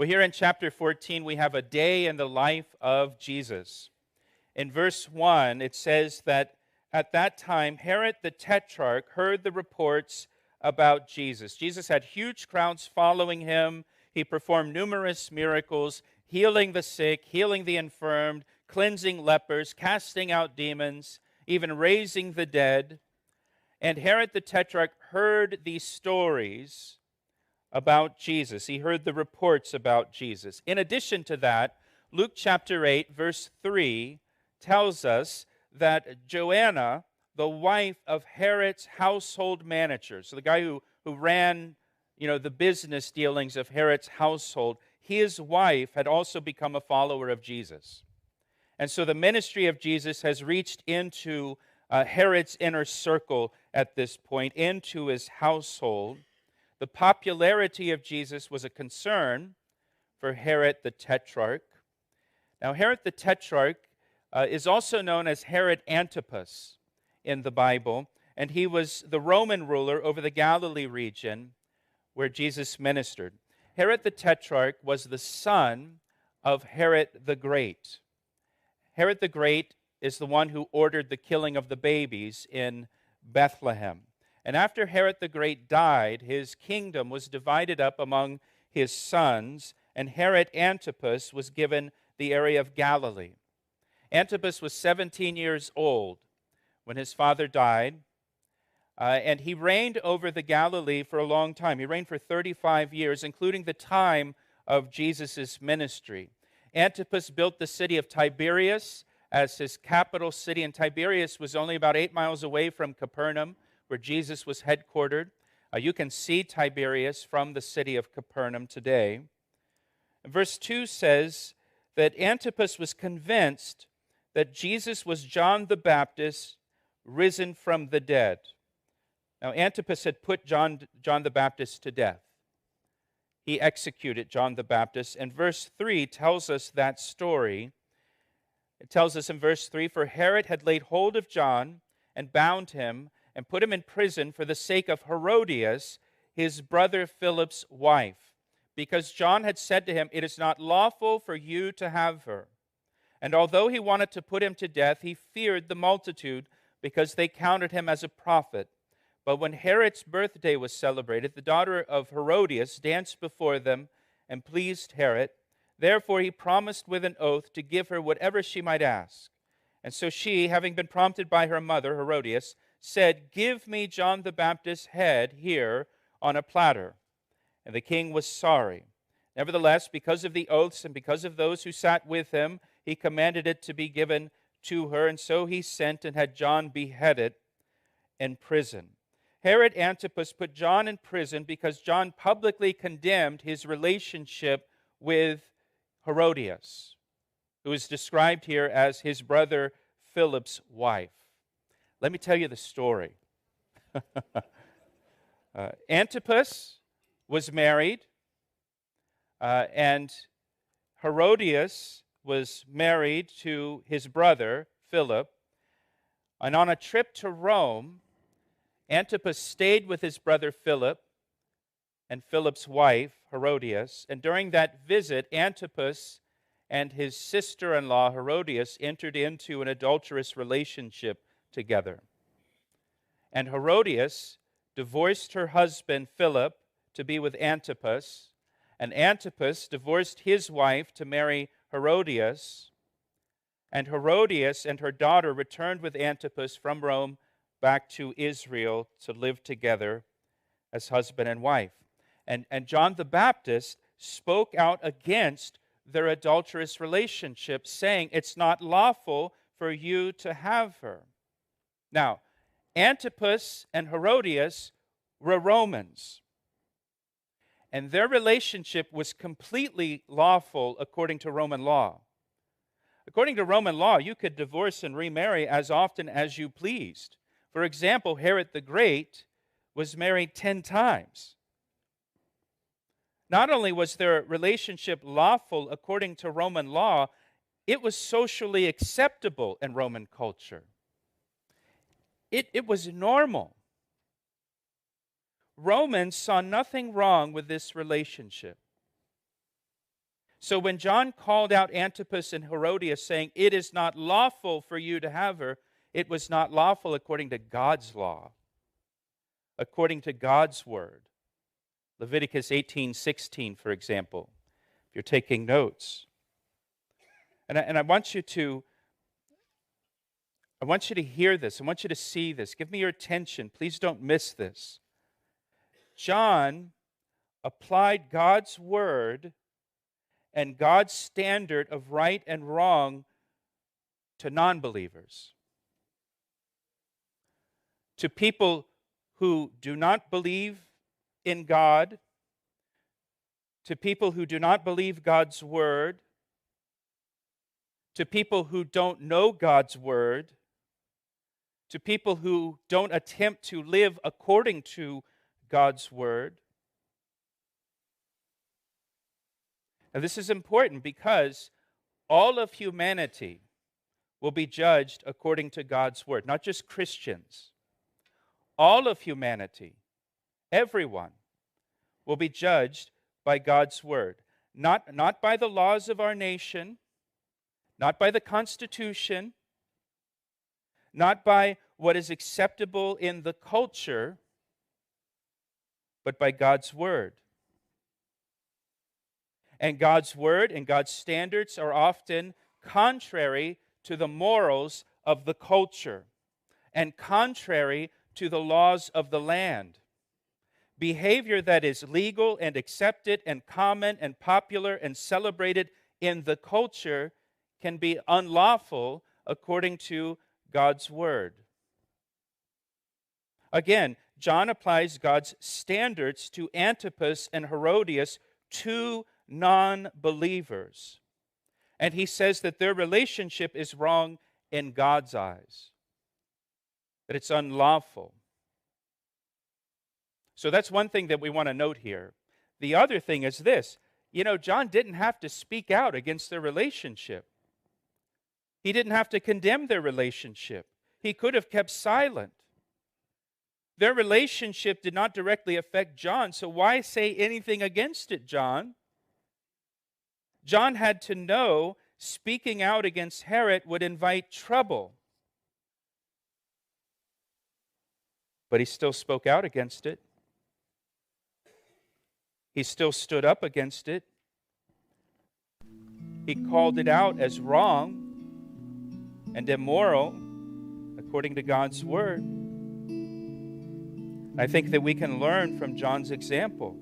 Well, here in chapter 14, we have a day in the life of Jesus. In verse 1, it says that at that time, Herod the tetrarch heard the reports about Jesus. Jesus had huge crowds following him. He performed numerous miracles, healing the sick, healing the infirmed, cleansing lepers, casting out demons, even raising the dead. And Herod the tetrarch heard these stories about Jesus. He heard the reports about Jesus. In addition to that, Luke chapter 8, verse 3 tells us that Joanna, the wife of Herod's household manager, so the guy who ran, the business dealings of Herod's household, his wife had also become a follower of Jesus. And so the ministry of Jesus has reached into Herod's inner circle at this point, into his household. The popularity of Jesus was a concern for Herod the Tetrarch. Now, Herod the Tetrarch is also known as Herod Antipas in the Bible, and he was the Roman ruler over the Galilee region where Jesus ministered. Herod the Tetrarch was the son of Herod the Great. Herod the Great is the one who ordered the killing of the babies in Bethlehem. And after Herod the Great died, his kingdom was divided up among his sons, and Herod Antipas was given the area of Galilee. Antipas was 17 years old when his father died, and he reigned over the Galilee for a long time. He reigned for 35 years, including the time of Jesus' ministry. Antipas built the city of Tiberias as his capital city, and Tiberias was only about 8 miles away from Capernaum, where Jesus was headquartered. You can see Tiberias from the city of Capernaum today. Verse 2 says that Antipas was convinced that Jesus was John the Baptist risen from the dead. Now, Antipas had put John the Baptist to death. He executed John the Baptist, and verse 3 tells us that story. It tells us in verse 3, "For Herod had laid hold of John and bound him, and put him in prison for the sake of Herodias, his brother Philip's wife, because John had said to him, 'It is not lawful for you to have her.' And although he wanted to put him to death, he feared the multitude, because they counted him as a prophet. But when Herod's birthday was celebrated, the daughter of Herodias danced before them and pleased Herod. Therefore he promised with an oath to give her whatever she might ask. And so she, having been prompted by her mother, Herodias, said, 'Give me John the Baptist's head here on a platter.' And the king was sorry. Nevertheless, because of the oaths and because of those who sat with him, he commanded it to be given to her. And so he sent and had John beheaded in prison. Herod Antipas put John in prison because John publicly condemned his relationship with Herodias, who is described here as his brother Philip's wife. Let me tell you the story. Antipas was married, and Herodias was married to his brother Philip. And on a trip to Rome, Antipas stayed with his brother Philip and Philip's wife, Herodias. And during that visit, Antipas and his sister-in-law, Herodias, entered into an adulterous relationship together. And Herodias divorced her husband Philip to be with Antipas, and Antipas divorced his wife to marry Herodias, and Herodias and her daughter returned with Antipas from Rome back to Israel to live together as husband and wife. And John the Baptist spoke out against their adulterous relationship, saying, "It's not lawful for you to have her." Now, Antipas and Herodias were Romans, and their relationship was completely lawful according to Roman law. According to Roman law, you could divorce and remarry as often as you pleased. For example, Herod the Great was married 10 times. Not only was their relationship lawful according to Roman law, it was socially acceptable in Roman culture. It was normal. Romans saw nothing wrong with this relationship. So when John called out Antipas and Herodias, saying, "It is not lawful for you to have her," it was not lawful according to God's law, according to God's word. Leviticus 18:16, for example, if you're taking notes. And I want you to hear this. I want you to see this. Give me your attention. Please don't miss this. John applied God's word and God's standard of right and wrong to non-believers, to people who do not believe in God, to people who do not believe God's word, to people who don't know God's word, to people who don't attempt to live according to God's word. Now, this is important because all of humanity will be judged according to God's word, not just Christians. All of humanity, everyone, will be judged by God's word. Not by the laws of our nation, not by the Constitution, not by what is acceptable in the culture, but by God's word. And God's word and God's standards are often contrary to the morals of the culture and contrary to the laws of the land. Behavior that is legal and accepted and common and popular and celebrated in the culture can be unlawful according to God's word. Again, John applies God's standards to Antipas and Herodias, two non-believers. And he says that their relationship is wrong in God's eyes, that it's unlawful. So that's one thing that we want to note here. The other thing is this. John didn't have to speak out against their relationship. He didn't have to condemn their relationship. He could have kept silent. Their relationship did not directly affect John, so why say anything against it, John? John had to know speaking out against Herod would invite trouble. But he still spoke out against it. He still stood up against it. He called it out as wrong and immoral according to God's word. I think that we can learn from John's example.